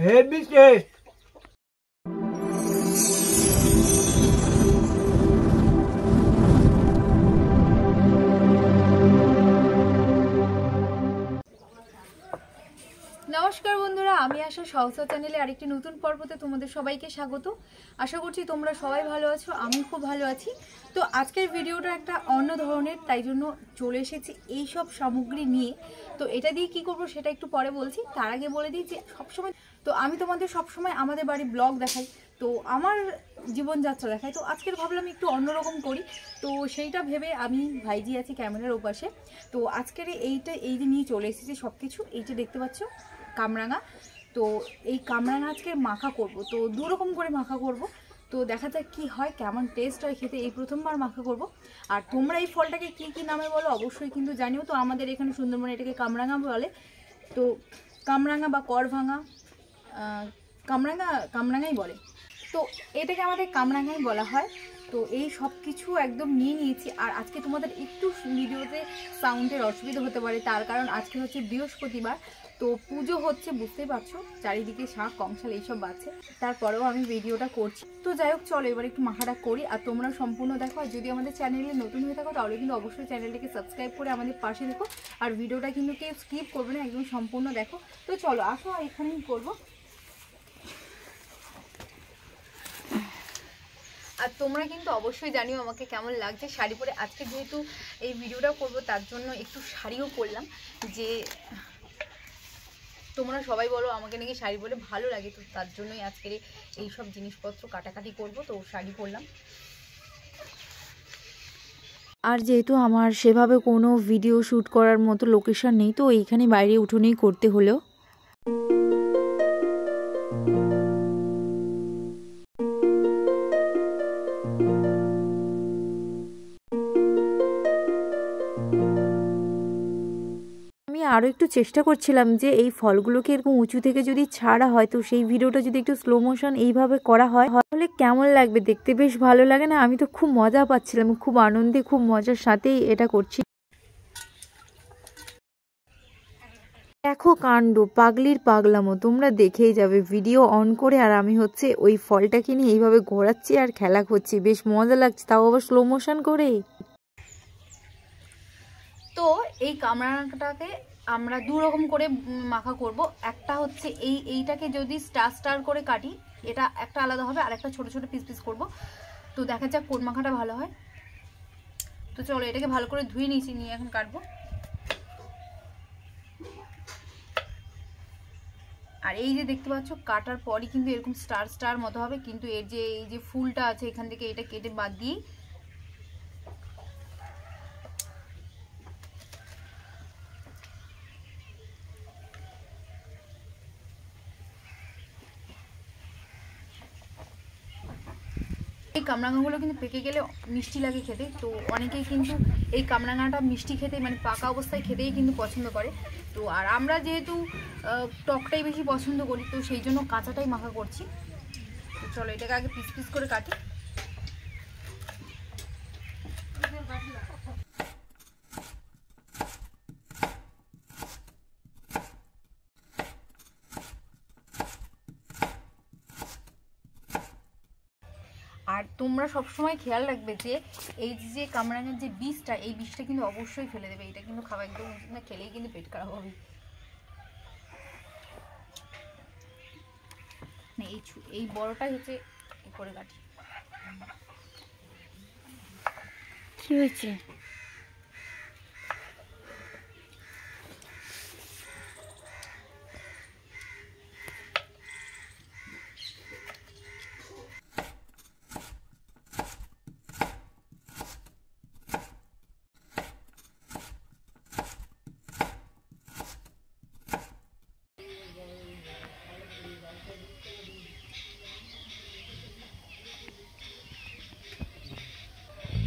Heavy taste. নমস্কার বন্ধুরা, আমি আশা সহসা চ্যানেলে আরেকটি নতুন পর্বতে তোমাদের সবাইকে স্বাগত। আশা করছি তোমরা সবাই ভালো আছো, আমি খুব ভালো আছি। তো আজকের ভিডিওটা একটা অন্য ধরনের, তাই জন্য চলে এসেছি এই সব সামগ্রী নিয়ে। তো এটা দিয়ে কি করব সেটা একটু পরে বলছি। তার আগে বলে দিই যে সবসময় তো আমি তোমাদের সবসময় আমাদের বাড়ির ব্লগ দেখাই, তো আমার জীবনযাত্রা দেখাই। তো আজকের ভাবলাম একটু অন্যরকম করি, তো সেইটা ভেবে আমি ভাইজি আছি ক্যামেরার ওপাশে। তো আজকের এই যে নিয়ে চলে এসেছি সব কিছু। এইটা দেখতে পাচ্ছ কামরাঙা। তো এই কামরাঙা আজকে মাখা করব, তো দুরকম করে মাখা করব। তো দেখা যাক কী হয়, কেমন টেস্ট হয় খেতে। এই প্রথমবার মাখা করব। আর তোমরা এই ফলটাকে কি কি নামে বলো অবশ্যই কিন্তু জানিও। তো আমাদের এখানে সুন্দরবনে এটাকে কামরাঙা বলে। তো কামরাঙা বা করভাঙা, কামরাঙাই বলে। তো এটাকে আমাদের কামরাঙাই বলা হয়। তো এই সব কিছু একদম নিয়ে নিয়েছি। আর আজকে তোমাদের একটু ভিডিওতে সাউন্ডের অসুবিধা হতে পারে, তার কারণ আজকে হচ্ছে বৃহস্পতিবার। তো পুজো হচ্ছে, বুঝতেই পারছো, চারিদিকে শাঁখ কংসাল এইসব বাজছে। তারপরেও আমি ভিডিওটা করছি। তো যাই হোক, চলো এবার একটু মাখাটা করি। আর তোমরা সম্পূর্ণ দেখো। আর যদি আমাদের চ্যানেলে নতুন হয়ে থাকো তাহলে কিন্তু অবশ্যই চ্যানেলটিকে সাবস্ক্রাইব করে আমাদের পাশে দেখো। আর ভিডিওটা কিন্তু কেউ স্কিপ করবে না, একদম সম্পূর্ণ দেখো। তো চলো আসো, এখানেই করবো। আর তোমরা কিন্তু অবশ্যই জানিও আমাকে কেমন লাগছে শাড়ি পরে। আজকে যেহেতু এই ভিডিওটা করব তার জন্য একটু শাড়িও পরলাম। যে তোমরা সবাই বলো আমাকে নাকি শাড়ি পরে ভালো লাগে, তো তার জন্যই আজকের এই সব জিনিসপত্র কাটাকাটি করব। তো শাড়ি পরলাম। আর যেহেতু আমার সেভাবে কোনো ভিডিও শ্যুট করার মতো লোকেশন নেই, তো এইখানে বাইরে উঠোনেই করতে হলো। আরও একটু চেষ্টা করছিলাম যে এই ফলগুলোকে এরকম উঁচু থেকে যদি ছাড়া হয়, তো সেই ভিডিওটা যদি একটু স্লো মোশন এইভাবে করা হয় তাহলে কেমন লাগবে দেখতে। বেশ ভালো লাগে না? আমি তো খুব মজা পাচ্ছিলাম, খুব আনন্দে, খুব মজার সাথেই এটা করছি। দেখো কাণ্ড, পাগলির পাগলামো, তোমরা দেখেই যাবে ভিডিও অন করে। আর আমি হচ্ছে ওই ফলটাকে নিয়ে এইভাবে ঘোরাচ্ছি আর খেলা করছি, বেশ মজা লাগছে, তাও আবার স্লো মোশন করে। তো এই কামরাঙাটাকে আমরা দু রকম করে মাখা করব। একটা হচ্ছে এইটাকে যদি স্টার করে কাটি, এটা একটা আলাদা হবে, আর একটা ছোট ছোট পিস পিস করব। তো দেখা যাক কোন মাখাটা ভালো হয়। তো চলো এটাকে ভালো করে ধুয়ে নিয়েছি, নিয়ে এখন কাটবো। আর এই যে দেখতে পাচ্ছ কাটার পরই কিন্তু এরকম স্টার মতো হবে, কিন্তু এর যে এই যে ফুলটা আছে এখান থেকে এটা কেটে বাদ দিই। এই কামরাঙাগুলো কিন্তু পেকে গেলে মিষ্টি লাগে খেতে। তো অনেকেই কিন্তু এই কামরাঙাটা মিষ্টি খেতে, মানে পাকা অবস্থায় খেতেই কিন্তু পছন্দ করে। তো আর আমরা যেহেতু টকটাই বেশি পছন্দ করি, তো সেই জন্য কাঁচাটাই মাখা করছি। তো চলো এটাকে আগে পিস পিস করে কাটি। আর তোমরা সবসময় খেয়াল রাখবে যে এই যে কামরাঙার যে বীজটা, এই বীজটা কিন্তু অবশ্যই ফেলে দেবে। এটা কিন্তু খাওয়া একদম উচিত না, খেলেই কিন্তু পেট খারাপ হবে। না এই বড়টাই হচ্ছে করে কাটি। কি হয়েছে?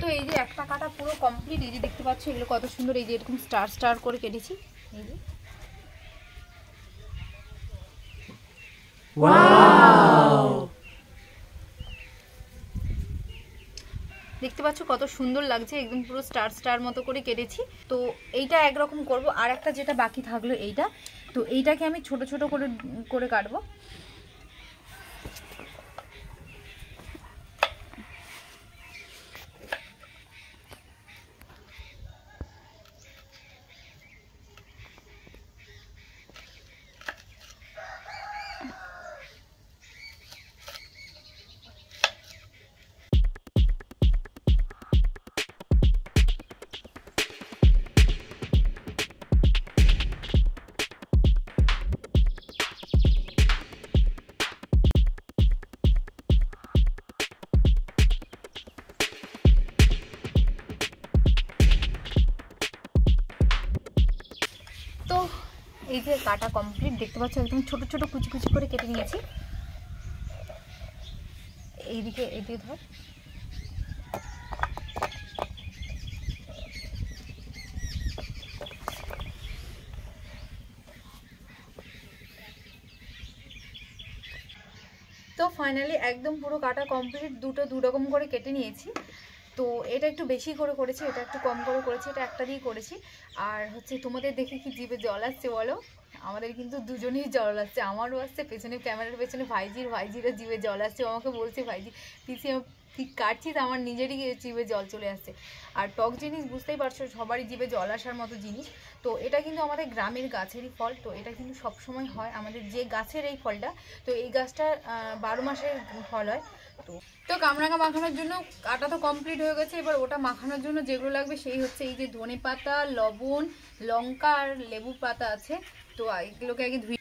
তো এই যে একটা কাটা পুরো কমপ্লিট। এই যে দেখতে পাচ্ছ এগুলো কত সুন্দর, এই যে এরকম স্টার করে কেটেছি। এই যে ওয়াও, দেখতে পাচ্ছ কত সুন্দর লাগছে, একদম পুরো স্টার মতো করে কেটেছি। তো এইটা একরকম করব। আর একটা যেটা বাকি থাকলো এইটা, তো এইটাকে আমি ছোট ছোট করে কাটবো। তো এই যে কাটা কমপ্লিট, দেখতে পাচ্ছ একদম ছোট ছোট কুচি কুচি করে কেটে নিয়েছি। এইদিকে ধর, তো ফাইনালি একদম পুরো কাটা কমপ্লিট, দু রকম করে কেটে নিয়েছি। তো এটা একটু বেশি করে করেছি, এটা একটু কম করে করেছি, এটা একটা দিয়ে করেছি। আর হচ্ছে তোমাদের দেখে কি জিভে জল আসছে বলো? আমাদের কিন্তু দুজনেই জল আসছে, আমারও আসছে, পেছনে ক্যামেরার পেছনে ভাইজিরও জিভে জল আসছে। আমাকে বলছে ভাইজি পিছিয়ে ঠিক কাটছিস, আমার নিজেরই জিভে জল চলে আসছে। আর টক জিনিস বুঝতেই পারছো, সবারই জিভে জল আসার মতো জিনিস। তো এটা কিন্তু আমাদের গ্রামের গাছেরই ফল, তো এটা কিন্তু সবসময় হয় আমাদের যে গাছের এই ফলটা। তো এই গাছটা 12 মাসের ফল হয়। তো কামরাঙা মাখানোর জন্য কাটা তো কমপ্লিট হয়ে গেছে। এবার ওটা মাখানোর জন্য যেগুলো লাগবে সেই হচ্ছে এই যে ধনে পাতা, লবণ, লঙ্কা আর লেবু পাতা আছে। তো এগুলোকে আগে ধুয়ে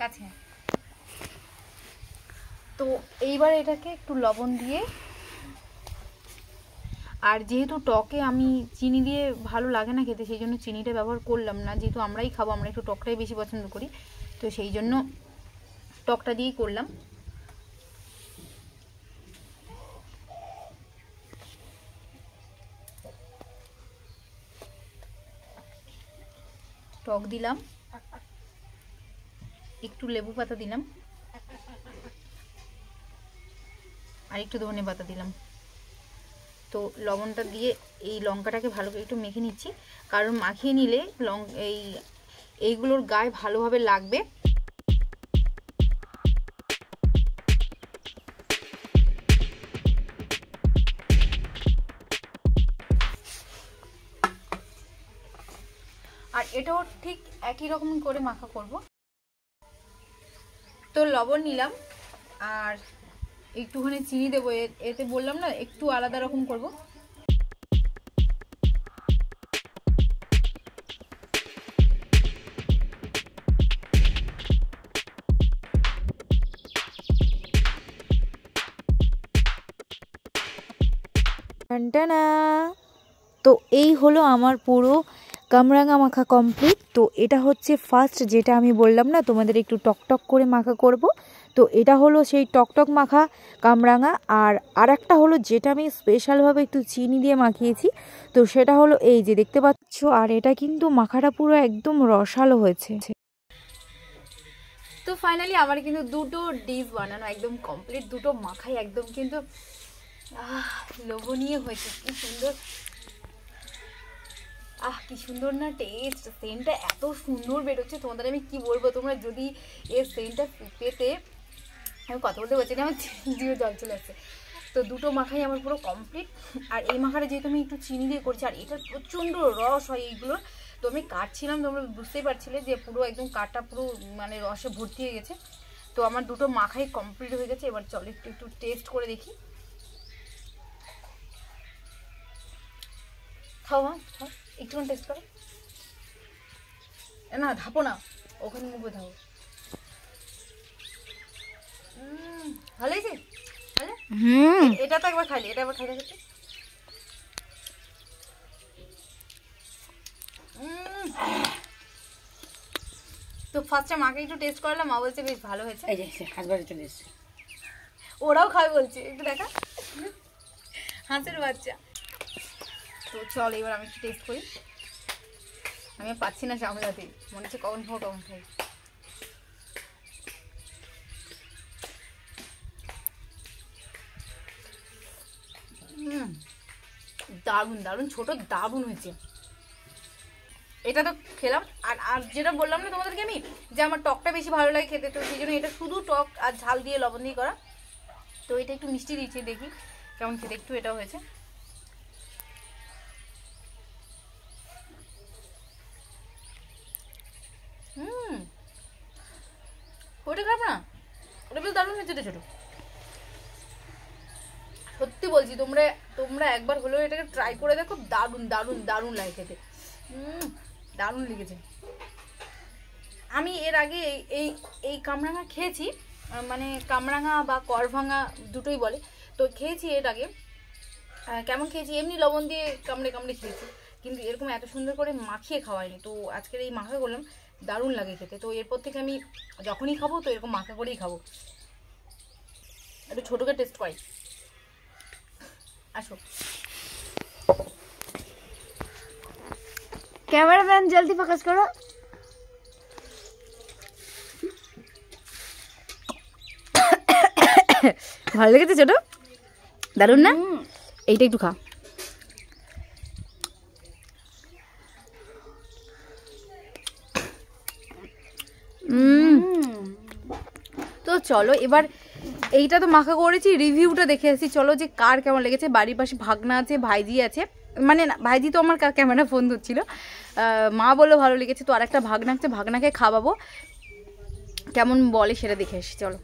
কাছে। তো এইবার এটাকে একটু লবণ দিয়ে, আর যেহেতু টকে আমি চিনি দিয়ে ভালো লাগে না খেতে, সেই জন্য চিনিটা ব্যবহার করলাম না। যেহেতু আমরাই খাবো, আমরা একটু টকটাই বেশি পছন্দ করি, তো সেই জন্য টকটা দিয়েই করলাম। টক দিলাম, একটু লেবু পাতা দিলাম, আর একটু ধনে পাতা দিলাম। তো লবণটা দিয়ে এই লঙ্কাটাকে ভালো করে একটু মেখে নিচ্ছি, কারণ মাখিয়ে নিলে এইগুলোর গায়ে ভালোভাবে লাগবে। আর এটাও ঠিক একই রকম করে মাখা করব। তো লবণ নিলাম আর একটুখানি চিনি দেবো, এতে বললাম না একটু আলাদা রকম করব। টানটানা। তো এই হলো আমার পুরো কামরাঙা মাখা কমপ্লিট। তো এটা হচ্ছে ফার্স্ট, যেটা আমি বললাম না তোমাদের একটু টকটক করে মাখা করব। তো এটা হলো সেই টকটক মাখা কামরাঙা। আর আরেকটা হলো যেটা আমি স্পেশালভাবে একটু চিনি দিয়ে মাখিয়েছি, তো সেটা হলো এই যে দেখতে পাচ্ছ। আর এটা কিন্তু মাখাটা পুরো একদম রসালো হয়েছে। তো ফাইনালি আমার কিন্তু দুটো ডিশ বানানো একদম কমপ্লিট, দুটো মাখাই একদম কিন্তু লোভনীয় হয়েছে। কি সুন্দর, কি সুন্দর না টেস্ট, সেন্টটা এত সুন্দর বেরোচ্ছে, তোমাদের আমি কি বলবো। তোমরা যদি এর সেন্টটা পেতে, আমি কথা বলতে পারছি না, আমার জিভে জল চলে আসছে। তো দুটো মাখাই আমার পুরো কমপ্লিট। আর এই মাখাটা যেহেতু আমি একটু চিনি দিয়ে করছি, আর এটা প্রচণ্ড রস হয় এইগুলোর। তো আমি কাটছিলাম, তোমরা বুঝতেই পারছিলে যে পুরো একদম কাটটা পুরো মানে রসে ভর্তি হয়ে গেছে। তো আমার দুটো মাখাই কমপ্লিট হয়ে গেছে। এবার চলো একটু টেস্ট করে দেখি। খাও, হ্যাঁ খাও, একটুখানি টেস্ট করো। না ধাপো না, ওখানে মুখে ধাপো। ভালো হয়েছে? ভালো। এটা তো একবার খাইলে, এটা একবার খাইলে খেতে। তো ফার্স্টে মাকে একটু টেস্ট করলাম, মা বলছে বেশ ভালো হয়েছে। এই যে হাসবাড়ি চলে এসছে, ওরাও খাবে বলছে, একটু দেখা হাঁসের বাচ্চা। তো চল এবার আমি একটু টেস্ট করি। আমি পাচ্ছি না সামলাতে, মনে হচ্ছে কখন খাবো কখন খাই। দারুণ দারুণ ছোট, দারুণ হয়েছে। এটা তো খেলাম, আর যেটা বললাম না তোমাদেরকে আমি, যে আমার টকটা বেশি ভালো লাগে খেতে, তো সেই জন্য এটা শুধু টক আর ঝাল দিয়ে লবণ দিয়ে করা। তো এটা একটু মিষ্টি দিয়েছি, দেখি কেমন খেতে। একটু এটা হয়েছে। ওটা খারাপ না, ওটা বেশ দারুণ হয়েছে। ছোট সত্যি বলছি, তোমরা একবার হলেও এটাকে ট্রাই করে দেখো, দারুণ দারুণ দারুণ লাগে খেতে। দারুণ লেগেছে। আমি এর আগে এই কামরাঙা খেয়েছি, মানে কামরাঙা বা করভাঙা দুটোই বলে, তো খেয়েছি এর আগে। কেমন খেয়েছি, এমনি লবণ দিয়ে কামড়ে কামড়ে খেয়েছি, কিন্তু এরকম এত সুন্দর করে মাখিয়ে খাওয়াইনি। তো আজকের এই মাখা করলাম, দারুণ লাগে খেতে। তো এরপর থেকে আমি যখনই খাবো তো এরকম মাখা করেই খাবো। একটু ছোটোকে টেস্ট করাই, আসো। ক্যামেরাম্যান জলদি ফোকাস করো। ভালো লেগেছে ছোট? দারুণ না? এইটা একটু খা। তো চলো এবার এইটা তো মাখা করেছি, রিভিউটা দেখে আসি চলো, যে কার কেমন লেগেছে। বাড়ির পাশে ভাগনা আছে, ভাইজি আছে, মানে না ভাইজি তো আমার ক্যামেরা ফোন ধরছিল, মা বললো ভালো লেগেছে। তো আর একটা ভাগনা আছে, ভাগনাকে খাওয়াবো, কেমন বলে সেটা দেখে আসি চলো।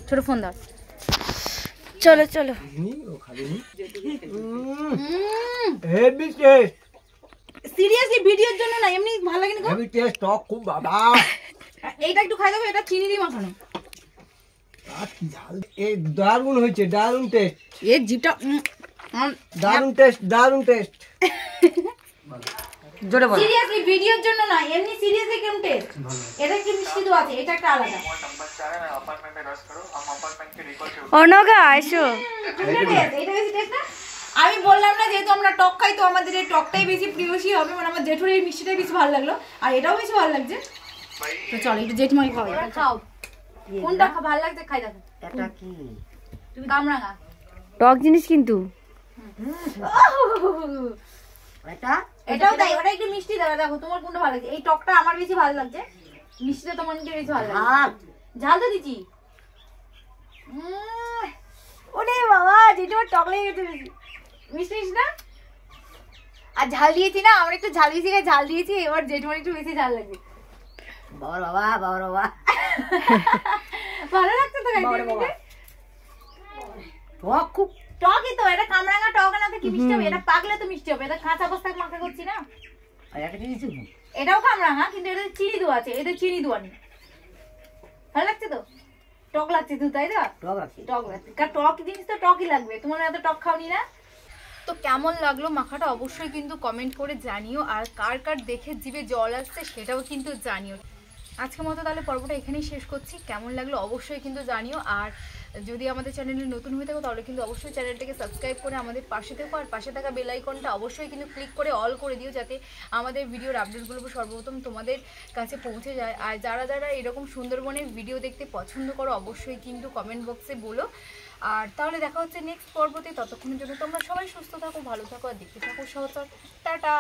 ছোট ফোন দাও, চলো চলো। সিরিয়াসলি ভিডিওর জন্য না, এমনি ভালো লাগেনি গো। হেভি টেস্ট, টক খুব বাবা। এইটা একটু খাই দেবো, এটা চিনি দিয়ে মাখানো। এই দারুণ হয়েছে, দারুণ টেস্ট, এর জিপটা দারুণ টেস্ট, দারুণ টেস্ট। জোরে বল। সিরিয়াসলি ভিডিওর জন্য না, এমনি সিরিয়াসলি কেমন টেস্ট। এটা একটু মিষ্টি তো আছে, এটা একটা আলাদা। অনঘা আইসো। এটা বেশি টেস্ট না। আমি বললাম না, যেহেতু আমরা টক খাই তো আমাদের এই টকটাই বেশি প্রিয়সী হবে, মানে আমার জেঠুর এই মিষ্টিটাই বেশি ভালো লাগলো, আর এটাও বেশি ভালো লাগছে। তো চলো একটু জেঠিমাকে খাও, এটা খাও। কোনটা ভালো লাগছে খাই দেখো। এটা কি? তুমি কামরাঙা টক জিনিস কিন্তু। এটা এটাও তাই, ওটা একটু মিষ্টি দেবে। দেখো তোমার কোনটা ভালো লাগছে। এই টকটা আমার বেশি ভালো লাগছে, মিষ্টিটা তোমার বেশি ভালো লাগছে। আর ঝাল তো দিচ্ছি। ওরে বাবা, যেটা টক লেগে গেছে বেশি। মিষ্টি মিষ্টি না, আর ঝাল দিয়েছি না, আমরা একটু ঝাল বেশি খাই, ঝাল দিয়েছি। এবার যেটুমার একটু বেশি ঝাল লাগছে। বাবা বাবা বাবা বাবা, ভালো লাগছে তো খাইতে। টক খুব। টকই তো, এটা কামরাঙা টক না তো কি মিষ্টি হবে? এটা পাকলে তো মিষ্টি হবে, এটা কাঁচা অবস্থায় মাখা করছি না। আর একটা জিনিস আছে, এটাও কামরাঙা, কিন্তু এটা চিনি দেওয়া আছে, এদের চিনি দেওয়া নেই। ভালো লাগছে তো? টক লাগছে তো, তাই তো? টক আছে। টক লাগছে, কারণ টক জিনিস তো টকই লাগবে। তোমার এত টক খাওনি না। তো কেমন লাগলো মাখাটা অবশ্যই কিন্তু কমেন্ট করে জানিও, আর কার কার দেখে জিভে জল আসছে সেটাও কিন্তু জানিও। আজকের মতো তাহলে পর্বটা এখানেই শেষ করছি। কেমন লাগলো অবশ্যই কিন্তু জানিও, আর যদি আমাদের চ্যানেলে নতুন হয়ে থাকো তাহলে কিন্তু অবশ্যই চ্যানেলটাকে সাবস্ক্রাইব করে আমাদের পাশে থেকো, আর পাশে থাকা বেল আইকনটা অবশ্যই কিন্তু ক্লিক করে অল করে দিও, যাতে আমাদের ভিডিওর আপডেটগুলো সর্বপ্রথম তোমাদের কাছে পৌঁছে যায়। আর যারা যারা এরকম সুন্দরবনের ভিডিও দেখতে পছন্দ করো অবশ্যই কিন্তু কমেন্ট বক্সে বলো। আর তাহলে দেখা হচ্ছে নেক্সট পর্বতে। ততক্ষণের জন্য তোমরা সবাই সুস্থ থাকো, ভালো থাকো, আর দেখতে থাকো সহজ। টাটা।